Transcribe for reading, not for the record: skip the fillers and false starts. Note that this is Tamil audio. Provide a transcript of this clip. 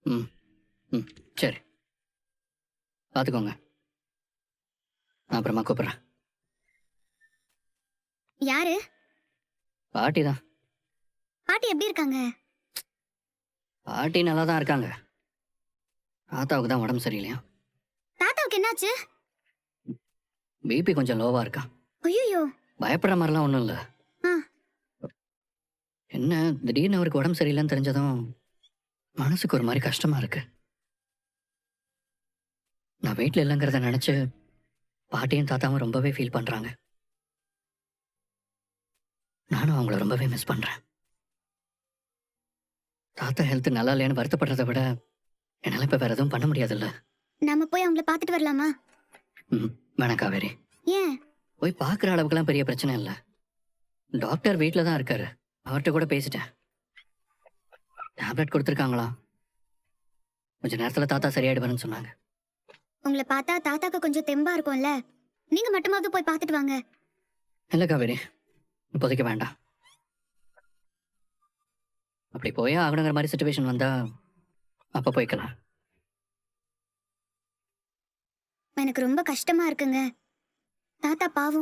ம் ம் சரி, பார்த்துக்கோங்க. நான் அப்புறமா கூப்பிட்றேன். யாரு? பாட்டி தான். பாட்டி எப்படி இருக்காங்க? பாட்டி நல்லா தான் இருக்காங்க. தாத்தாவுக்கு தான் உடம்பு சரியில்லையா. தாத்தாவுக்கு என்னாச்சு? பிபி கொஞ்சம் லோவா இருக்கா. ஐயோ. பயப்படுற மாதிரிலாம் ஒன்றும் இல்லை. ஆ. என்ன, திடீர்னு அவருக்கு உடம்பு சரியில்லைன்னு தெரிஞ்சதும் மனசுக்கு ஒரு மாதிரி கஷ்டமா இருக்கு. நான் வீட்டில் இல்லைங்கிறத நினச்சி பாட்டியும் தாத்தாவும் ரொம்பவே ஃபீல் பண்ணுறாங்க. நானும் அவங்கள ரொம்பவே மிஸ் பண்ணுறேன். தாத்தா ஹெல்த் நல்லா இல்லையான்னு வருத்தப்படுறதை விட என்னால் இப்போ வேறு எதுவும் பண்ண முடியாதுல்ல. நம்ம போய் அவங்கள பார்த்துட்டு வரலாமா? ம் வேணாம் காவேரி. ஏன்? போய் பார்க்குற அளவுக்குலாம் பெரிய பிரச்சனை இல்லை. டாக்டர் வீட்டில் தான் இருக்காரு. அவர்கிட்ட கூட பேசிட்டேன். டேப்லெட் கொடுத்துருக்காங்களா, கொஞ்ச நேரத்தில் தாத்தா சரியாயிடுவாருன்னு சொன்னாங்க. உங்களை பார்த்தா தாத்தாக்கு கொஞ்சம் தெம்பா இருக்கும்ல. நீங்க மட்டுமாவது போய் பார்த்துட்டு வாங்க. இல்லை காவேரி, இப்போதைக்கு வேண்டாம். அப்படி போயே ஆகணுங்கிற மாதிரி சுச்சுவேஷன் வந்தால் அப்போ போய்க்கலாம். எனக்கு ரொம்ப கஷ்டமா இருக்குங்க. தாத்தா பாவம்.